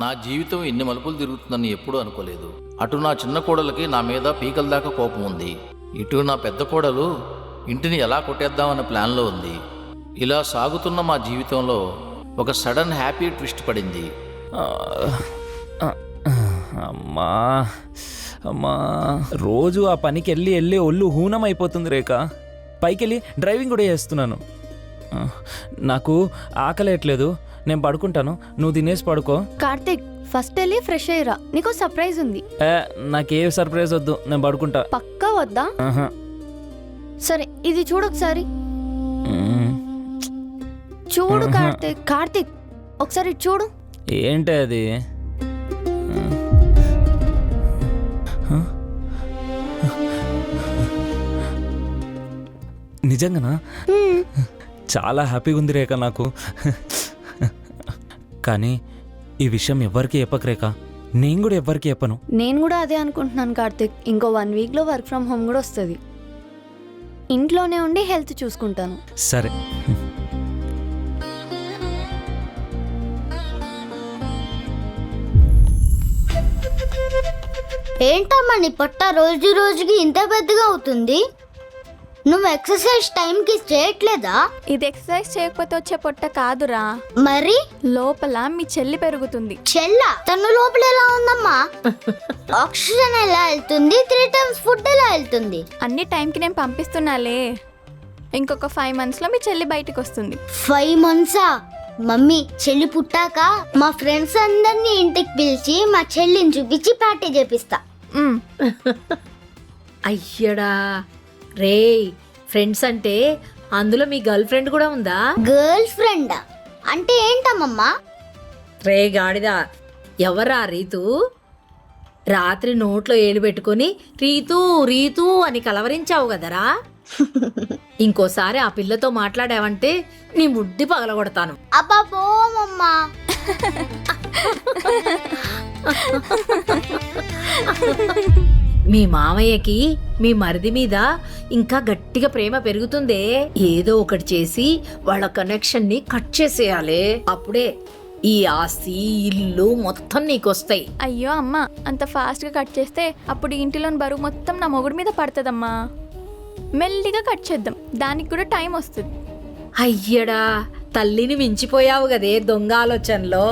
నా జీవితం ఇన్ని మలుపులు తిరుగుతుందని ఎప్పుడూ అనుకోలేదు. అటు నా చిన్న కోడలకి నా మీద పీకల దాకా కోపం ఉంది, ఇటు నా పెద్ద కోడలు ఇంటిని ఎలా కొట్టేద్దామన్న ప్లాన్లో ఉంది. ఇలా సాగుతున్న మా జీవితంలో ఒక సడన్ హ్యాపీ ట్విస్ట్ పడింది. అమ్మా అమ్మా, రోజు ఆ పనికి వెళ్ళి ఒళ్ళు హూనం అయిపోతుంది రేఖ. పైకెళ్ళి డ్రైవింగ్ కూడా చేస్తున్నాను. నాకు ఆకలేయట్లేదు, నేను పడుకుంటాను, నువ్వు తినేసి పడుకో. కార్తిక్, ఫస్ట్ వెళ్ళి ఫ్రెష్ అయ్యిరా, నీకు సర్ప్రైజ్ ఉంది. నాకే సర్ప్రైజ్ వద్దు, నేను పడుకుంటా. పక్కా వద్దా? ఆహా. సరే, ఇది చూడు ఒకసారి. చూడు కార్తిక్. కార్తిక్, ఒకసారి ఇటు చూడు. ఏంటి అది? నిజంగానా? చాలా హ్యాపీగా ఉంది రేఖ నాకు. కానీ ఈ విషయం ఎవ్వరికి చెప్పకు రేఖ, నేను కూడా ఎవ్వరికి చెప్పను. నేను కూడా అదే అనుకుంటున్నాను కార్తిక్. ఇంకో 1 వీక్లో వర్క్ ఫ్రమ్ హోమ్ కూడా వస్తుంది. ఇంట్లోనే ఉండి హెల్త్ చూసుకుంటాను. సరే. ఏంటమ్మా నీ పొట్ట రోజు రోజుకి ఇంత పెద్దగా అవుతుంది? నువ్వు ఎక్సర్సైజ్ టైంకి చేయట్లేదా? ఇది ఎక్సర్సైజ్ చేయకపోతే వచ్చే పొట్ట కాదురా, మరి లోపల మీ చెల్లి పెరుగుతుంది. చెల్ల తను లోపల ఎలా ఉందమ్మా? ఆక్సిజన్ ఎలా వెళ్తుంది? 3 times ఫుడ్ ఎలా వెళ్తుంది? అన్ని టైంకి నేను పంపిస్తున్నాలే. ఇంకొక 5 monthsలో మీ చెల్లి బయటకు వస్తుంది. 5 monthsా? మమ్మీ, చెల్లి పుట్టాక మా ఫ్రెండ్స్ అందరినీ ఇంటికి పిలిచి మా చెల్లిని చూపించి పార్టీ చేపిస్తా. అయ్యడా రే, ఫ్రెండ్స్ అంటే అందులో మీ గర్ల్ ఫ్రెండ్ కూడా ఉందా? గర్ల్ ఫ్రెండా అంటే ఏంటమ్మమ్మా? రే గాడిదా, ఎవరా రీతు? రాత్రి నోట్లో ఏలు పెట్టుకొని రీతూ రీతూ అని కలవరించావు కదరా. ఇంకోసారి ఆ పిల్లతో మాట్లాడావంటే నీ ముడ్డి పగలగొడతాను. అబ్బా పోమమ్మా. మీ మామయ్యకి మీ మరిది మీద ఇంకా గట్టిగా ప్రేమ పెరుగుతుందే. ఏదో ఒకటి చేసి వాళ్ళ కనెక్షన్ ని కట్ చేసేయాలి. అప్పుడే ఈ ఆస్తి ఇల్లు మొత్తం నీకొస్తాయి. అయ్యో అమ్మ, అంత ఫాస్ట్గా కట్ చేస్తే అప్పుడు ఇంటిలోని బరువు మొత్తం నా మొగుడి మీద పడుతుందమ్మా. మెల్లిగా కట్ చేద్దాం, దానికి కూడా టైం వస్తుంది. అయ్యడా, తల్లిని మించిపోయావు కదే దొంగ ఆలోచనలో.